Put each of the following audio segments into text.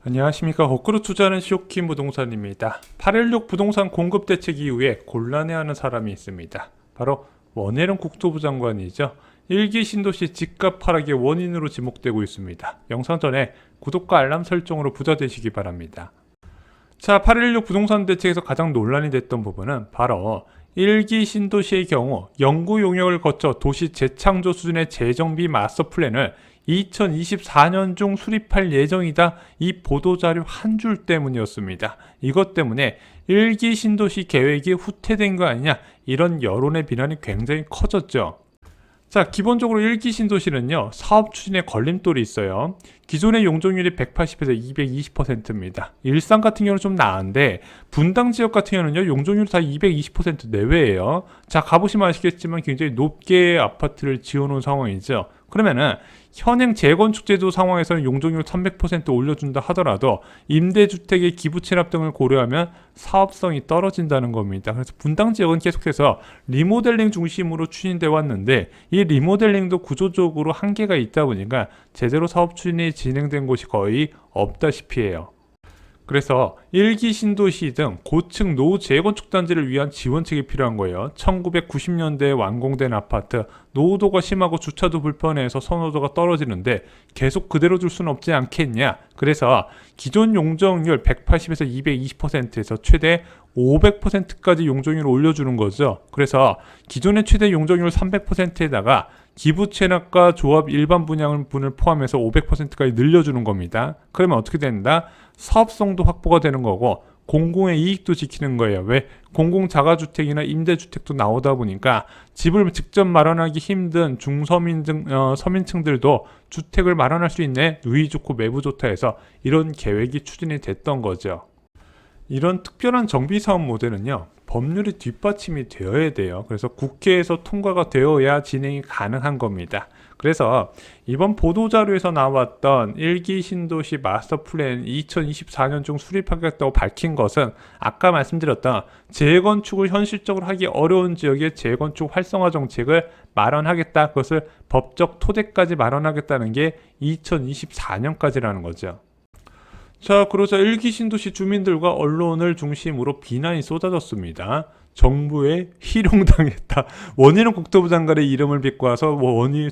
안녕하십니까. 거꾸로 투자하는 쇼킴 부동산입니다. 8.16 부동산 공급 대책 이후에 곤란해하는 사람이 있습니다. 바로 원혜룡 국토부 장관이죠. 1기 신도시 집값 하락의 원인으로 지목되고 있습니다. 영상 전에 구독과 알람 설정으로 부자 되시기 바랍니다. 자, 8.16 부동산 대책에서 가장 논란이 됐던 부분은 바로 1기 신도시의 경우 연구 용역을 거쳐 도시 재창조 수준의 재정비 마스터 플랜을 2024년 중 수립할 예정이다. 이 보도자료 한 줄 때문이었습니다. 이것 때문에 1기 신도시 계획이 후퇴된 거 아니냐, 이런 여론의 비난이 굉장히 커졌죠. 자, 기본적으로 1기 신도시는요, 사업 추진에 걸림돌이 있어요. 기존의 용적률이 180에서 220%입니다. 일산 같은 경우는 좀 나은데 분당 지역 같은 경우는요, 용적률이 다 220% 내외예요. 자, 가보시면 아시겠지만 굉장히 높게 아파트를 지어놓은 상황이죠. 그러면은 현행 재건축 제도 상황에서는 용적률 300% 올려준다 하더라도 임대주택의 기부 체납 등을 고려하면 사업성이 떨어진다는 겁니다. 그래서 분당 지역은 계속해서 리모델링 중심으로 추진돼 왔는데 이 리모델링도 구조적으로 한계가 있다 보니까 제대로 사업 추진이 진행된 곳이 거의 없다시피 해요. 그래서 1기 신도시 등 고층 노후 재건축 단지를 위한 지원책이 필요한 거예요. 1990년대에 완공된 아파트, 노후도가 심하고 주차도 불편해서 선호도가 떨어지는데 계속 그대로 둘 수는 없지 않겠냐. 그래서 기존 용적률 180에서 220%에서 최대 500%까지 용적률을 올려주는 거죠. 그래서 기존의 최대 용적률 300%에다가 기부 체납과 조합 일반 분양분을 포함해서 500%까지 늘려주는 겁니다. 그러면 어떻게 된다? 사업성도 확보가 되는 거고 공공의 이익도 지키는 거예요. 왜? 공공 자가주택이나 임대주택도 나오다 보니까 집을 직접 마련하기 힘든 서민층들도 주택을 마련할 수 있네. 누이 좋고 매부 좋다 해서 이런 계획이 추진이 됐던 거죠. 이런 특별한 정비사업 모델은요, 법률이 뒷받침이 되어야 돼요. 그래서 국회에서 통과가 되어야 진행이 가능한 겁니다. 그래서 이번 보도자료에서 나왔던 1기 신도시 마스터 플랜 2024년 중 수립하겠다고 밝힌 것은 아까 말씀드렸던 재건축을 현실적으로 하기 어려운 지역의 재건축 활성화 정책을 마련하겠다. 그것을 법적 토대까지 마련하겠다는 게 2024년까지라는 거죠. 자, 그러자 1기 신도시 주민들과 언론을 중심으로 비난이 쏟아졌습니다. 정부에 희롱당했다. 원희룡 국토부 장관의 이름을 빚고 와서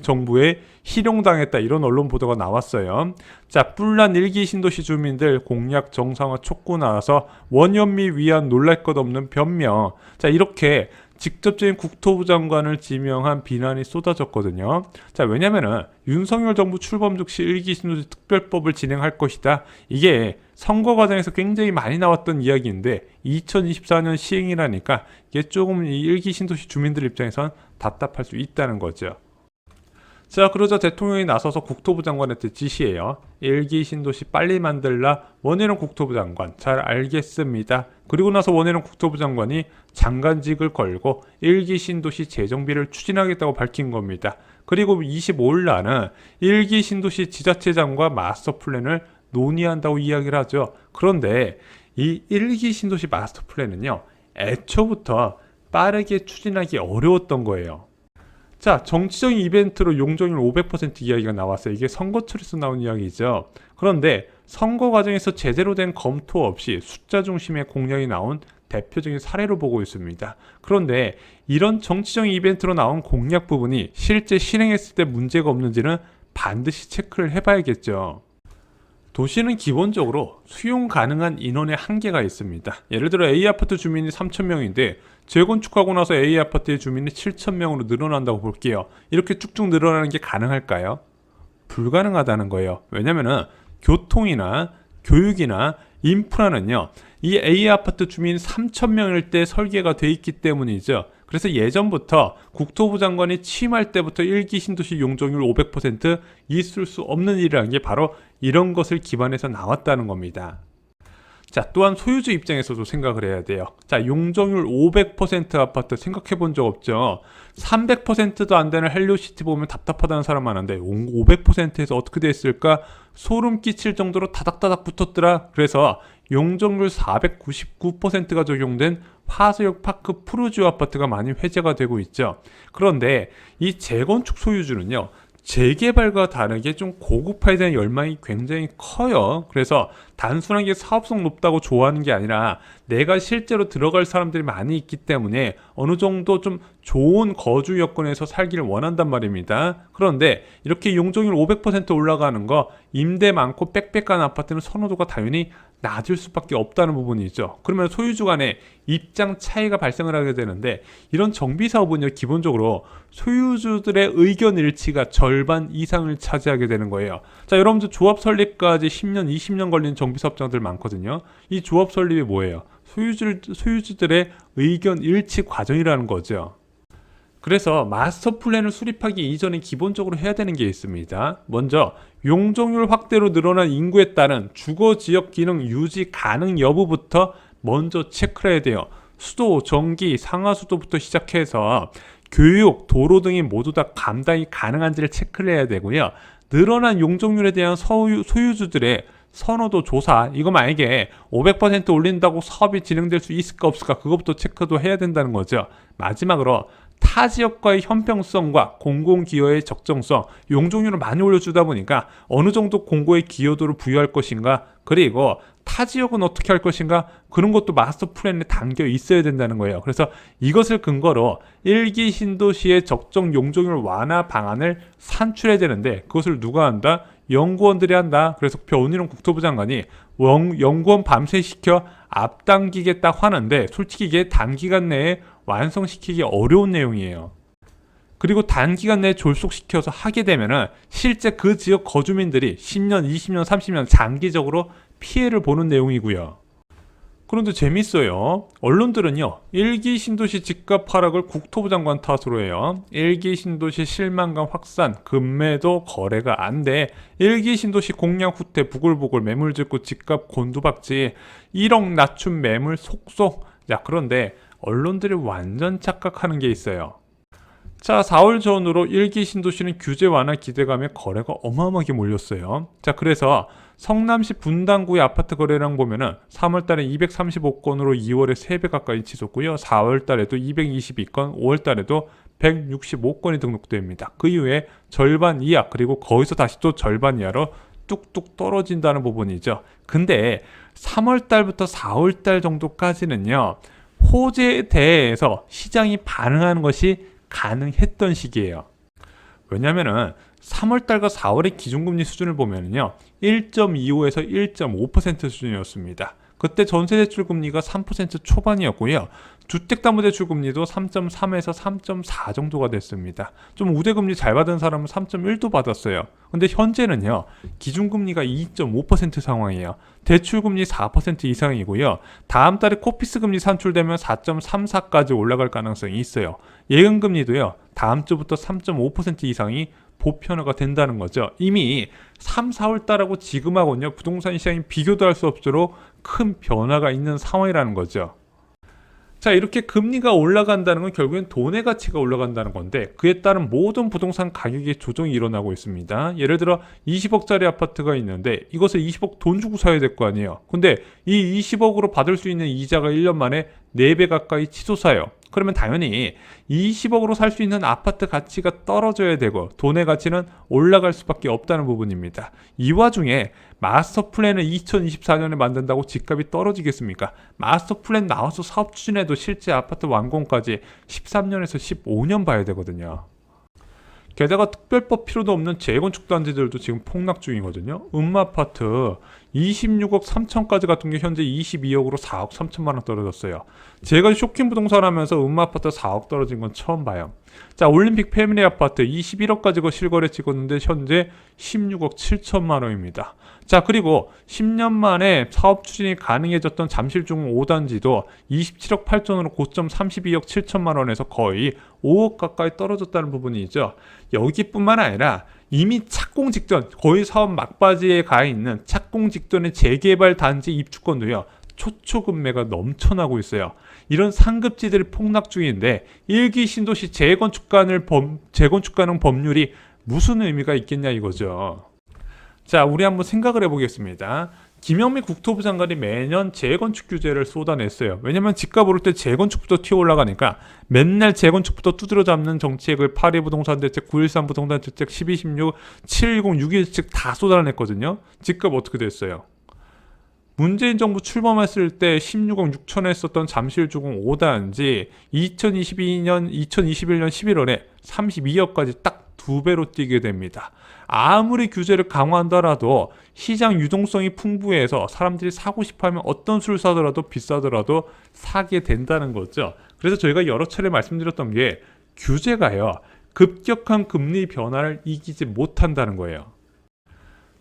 정부에 희롱당했다. 이런 언론 보도가 나왔어요. 자, 뿔난 1기 신도시 주민들 공약 정상화 촉구 나와서 원현미 위한 놀랄 것 없는 변명. 자, 이렇게 직접적인 국토부 장관을 지명한 비난이 쏟아졌거든요. 자, 왜냐면은 윤석열 정부 출범 즉시 1기 신도시 특별법을 진행할 것이다. 이게 선거 과정에서 굉장히 많이 나왔던 이야기인데 2024년 시행이라니까 이게 조금 이 1기 신도시 주민들 입장에선 답답할 수 있다는 거죠. 자, 그러자 대통령이 나서서 국토부 장관한테 지시해요. 1기 신도시 빨리 만들라. 원희룡 국토부 장관. 잘 알겠습니다. 그리고 나서 원희룡 국토부 장관이 장관직을 걸고 1기 신도시 재정비를 추진하겠다고 밝힌 겁니다. 그리고 25일 날은 1기 신도시 지자체장과 마스터 플랜을 논의한다고 이야기를 하죠. 그런데 이 1기 신도시 마스터 플랜은요, 애초부터 빠르게 추진하기 어려웠던 거예요. 자, 정치적인 이벤트로 용적률 500% 이야기가 나왔어요. 이게 선거철에서 나온 이야기죠. 그런데 선거 과정에서 제대로 된 검토 없이 숫자 중심의 공약이 나온 대표적인 사례로 보고 있습니다. 그런데 이런 정치적인 이벤트로 나온 공약 부분이 실제 실행했을 때 문제가 없는지는 반드시 체크를 해봐야겠죠. 도시는 기본적으로 수용 가능한 인원의 한계가 있습니다. 예를 들어 A아파트 주민이 3,000명인데 재건축하고 나서 A아파트의 주민이 7,000명으로 늘어난다고 볼게요. 이렇게 쭉쭉 늘어나는 게 가능할까요? 불가능하다는 거예요. 왜냐면은 교통이나 교육이나 인프라는요, 이 A아파트 주민 3,000명일 때 설계가 돼 있기 때문이죠. 그래서 예전부터 국토부 장관이 취임할 때부터 1기 신도시 용적률 500% 있을 수 없는 일이라는 게 바로 이런 것을 기반해서 나왔다는 겁니다. 자, 또한 소유주 입장에서도 생각을 해야 돼요. 자, 용적률 500% 아파트 생각해 본 적 없죠? 300%도 안 되는 헬리오시티 보면 답답하다는 사람 많은데 500%에서 어떻게 됐을까? 소름 끼칠 정도로 다닥다닥 붙었더라. 그래서 용적률 499%가 적용된 화서역 파크 푸르지오 아파트가 많이 회자가 되고 있죠. 그런데 이 재건축 소유주는요, 재개발과 다르게 좀 고급화에 대한 열망이 굉장히 커요. 그래서 단순하게 사업성 높다고 좋아하는 게 아니라 내가 실제로 들어갈 사람들이 많이 있기 때문에 어느 정도 좀 좋은 거주 여건에서 살기를 원한단 말입니다. 그런데 이렇게 용적률 500% 올라가는 거, 임대 많고 빽빽한 아파트는 선호도가 당연히 낮을 수밖에 없다는 부분이 있죠. 그러면 소유주 간에 입장 차이가 발생을 하게 되는데, 이런 정비 사업은요, 기본적으로 소유주들의 의견 일치가 절반 이상을 차지하게 되는 거예요. 자, 여러분들 조합 설립까지 10년, 20년 걸리는 정비 사업장들 많거든요. 이 조합 설립이 뭐예요? 소유주들의 의견 일치 과정이라는 거죠. 그래서 마스터 플랜을 수립하기 이전에 기본적으로 해야 되는 게 있습니다. 먼저 용적률 확대로 늘어난 인구에 따른 주거 지역 기능 유지 가능 여부부터 먼저 체크를 해야 돼요. 수도, 전기, 상하수도부터 시작해서 교육, 도로 등이 모두 다 감당이 가능한지를 체크를 해야 되고요. 늘어난 용적률에 대한 소유주들의 선호도 조사, 이거 만약에 500% 올린다고 사업이 진행될 수 있을까 없을까, 그것부터 체크도 해야 된다는 거죠. 마지막으로 타 지역과의 형평성과 공공기여의 적정성, 용적률을 많이 올려주다 보니까 어느 정도 공고의 기여도를 부여할 것인가, 그리고 타 지역은 어떻게 할 것인가, 그런 것도 마스터 플랜에 담겨 있어야 된다는 거예요. 그래서 이것을 근거로 1기 신도시의 적정 용적률 완화 방안을 산출해야 되는데, 그것을 누가 한다? 연구원들이 한다. 그래서 변희룡 국토부 장관이 연구원 밤새 시켜 앞당기겠다 하는데, 솔직히 이게 단기간 내에 완성시키기 어려운 내용이에요. 그리고 단기간 내에 졸속시켜서 하게 되면은 실제 그 지역 거주민들이 10년, 20년, 30년 장기적으로 피해를 보는 내용이고요. 그런데 재밌어요. 언론들은요, 1기 신도시 집값 하락을 국토부 장관 탓으로 해요. 1기 신도시 실망감 확산, 급매도 거래가 안 돼. 1기 신도시 공략 후퇴, 부글부글 매물 짓고 집값 곤두박질, 1억 낮춘 매물 속속. 자, 그런데 언론들이 완전 착각하는 게 있어요. 자, 4월 전후로 1기 신도시는 규제 완화 기대감에 거래가 어마어마하게 몰렸어요. 자, 그래서 성남시 분당구의 아파트 거래량 보면은 3월 달에 235건으로 2월에 3배 가까이 치솟고요. 4월 달에도 222건, 5월 달에도 165건이 등록됩니다. 그 이후에 절반 이하, 그리고 거기서 다시 또 절반 이하로 뚝뚝 떨어진다는 부분이죠. 근데 3월 달부터 4월 달 정도까지는요, 호재에 대해서 시장이 반응하는 것이 가능했던 시기예요. 왜냐면은 3월달과 4월의 기준금리 수준을 보면요, 1.25에서 1.5% 수준이었습니다. 그때 전세대출 금리가 3% 초반이었고요. 주택담보대출 금리도 3.3에서 3.4 정도가 됐습니다. 좀 우대금리 잘 받은 사람은 3.1도 받았어요. 근데 현재는요, 기준금리가 2.5% 상황이에요. 대출금리 4% 이상이고요. 다음 달에 코피스 금리 산출되면 4.34까지 올라갈 가능성이 있어요. 예금금리도요, 다음 주부터 3.5% 이상이 보편화가 된다는 거죠. 이미 3, 4월 달하고 지금하고는요, 부동산 시장이 비교도 할 수 없도록 큰 변화가 있는 상황이라는 거죠. 자, 이렇게 금리가 올라간다는 건 결국엔 돈의 가치가 올라간다는 건데, 그에 따른 모든 부동산 가격의 조정이 일어나고 있습니다. 예를 들어 20억짜리 아파트가 있는데 이것을 20억 돈 주고 사야 될 거 아니에요. 근데 이 20억으로 받을 수 있는 이자가 1년 만에 4배 가까이 치솟아요. 그러면 당연히 20억으로 살 수 있는 아파트 가치가 떨어져야 되고 돈의 가치는 올라갈 수밖에 없다는 부분입니다. 이 와중에 마스터 플랜을 2024년에 만든다고 집값이 떨어지겠습니까? 마스터 플랜 나와서 사업 추진해도 실제 아파트 완공까지 13년에서 15년 봐야 되거든요. 게다가 특별법 필요도 없는 재건축 단지들도 지금 폭락 중이거든요. 음마아파트 26억 3천까지 같은 게 현재 22억으로 4억 3천만 원 떨어졌어요. 제가 쇼킹 부동산 하면서 음마아파트 4억 떨어진 건 처음 봐요. 자, 올림픽 패밀리 아파트 21억까지 실거래 찍었는데 현재 16억 7천만 원입니다. 자, 그리고 10년 만에 사업 추진이 가능해졌던 잠실중 5단지도 27억 8천으로 고점 32억 7천만 원에서 거의 5억 가까이 떨어졌다는 부분이죠. 여기뿐만 아니라 이미 착공 직전, 거의 사업 막바지에 가 있는 착공 직전의 재개발 단지 입주권도요, 초초급매가 넘쳐나고 있어요. 이런 상급지들이 폭락 중인데 1기 신도시 재건축 가능 법률이 무슨 의미가 있겠냐 이거죠. 자, 우리 한번 생각을 해보겠습니다. 김영미 국토부 장관이 매년 재건축 규제를 쏟아냈어요. 왜냐면 집값 오를 때 재건축부터 튀어 올라가니까 맨날 재건축부터 두드려 잡는 정책을 8.2 부동산 대책, 9.13 부동산 대책, 12.16, 7.10, 6.1 대책 다 쏟아냈거든요. 집값 어떻게 됐어요? 문재인 정부 출범했을 때 16억 6천에 했었던 잠실주공 5단지 2021년 11월에 32억까지 딱 두 배로 뛰게 됩니다. 아무리 규제를 강화한다라도 시장 유동성이 풍부해서 사람들이 사고 싶어하면 어떤 수를 사더라도 비싸더라도 사게 된다는 거죠. 그래서 저희가 여러 차례 말씀드렸던 게 규제가요, 급격한 금리 변화를 이기지 못한다는 거예요.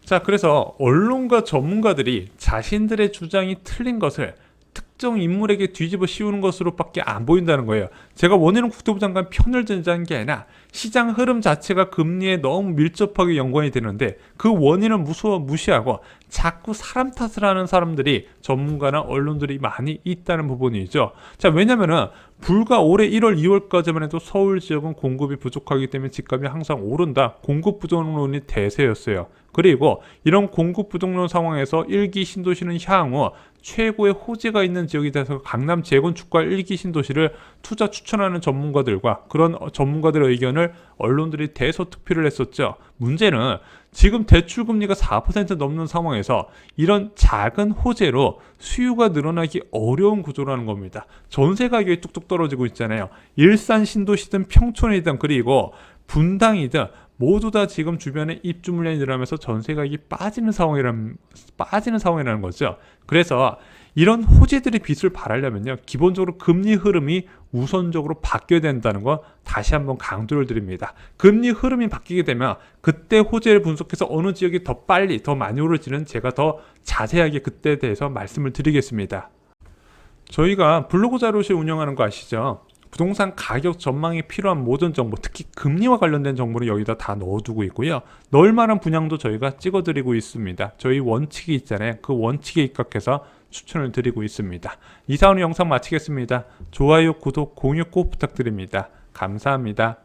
자, 그래서 언론과 전문가들이 자신들의 주장이 틀린 것을 특정 인물에게 뒤집어 씌우는 것으로밖에 안 보인다는 거예요. 제가 원희룡 국토부 장관 편을 들자는 게 아니라 시장 흐름 자체가 금리에 너무 밀접하게 연관이 되는데 그 원인을 무시하고 자꾸 사람 탓을 하는 사람들이 전문가나 언론들이 많이 있다는 부분이죠. 자, 왜냐면은 불과 올해 1월, 2월까지만 해도 서울 지역은 공급이 부족하기 때문에 집값이 항상 오른다. 공급 부족론이 대세였어요. 그리고 이런 공급 부족론 상황에서 1기 신도시는 향후 최고의 호재가 있는 지역이 돼서 강남 재건축과 1기 신도시를 투자 추천하는 전문가들과 그런 전문가들의 의견을 언론들이 대서특필을 했었죠. 문제는 지금 대출금리가 4% 넘는 상황에서 이런 작은 호재로 수요가 늘어나기 어려운 구조라는 겁니다. 전세 가격이 뚝뚝 떨어지고 있잖아요. 일산 신도시든 평촌이든 그리고 분당이든 모두 다 지금 주변에 입주 물량이 늘어나면서 전세 가격이 빠지는 상황이라는 거죠. 그래서 이런 호재들의 빛을 발하려면요, 기본적으로 금리 흐름이 우선적으로 바뀌어야 된다는 거 다시 한번 강조를 드립니다. 금리 흐름이 바뀌게 되면 그때 호재를 분석해서 어느 지역이 더 빨리 더 많이 오를지는 제가 더 자세하게 그때에 대해서 말씀을 드리겠습니다. 저희가 블로그 자료실 운영하는 거 아시죠? 부동산 가격 전망이 필요한 모든 정보, 특히 금리와 관련된 정보를 여기다 다 넣어두고 있고요. 넣을 만한 분양도 저희가 찍어드리고 있습니다. 저희 원칙이 있잖아요. 그 원칙에 입각해서 추천을 드리고 있습니다. 이상 오늘 영상 마치겠습니다. 좋아요, 구독, 공유 꼭 부탁드립니다. 감사합니다.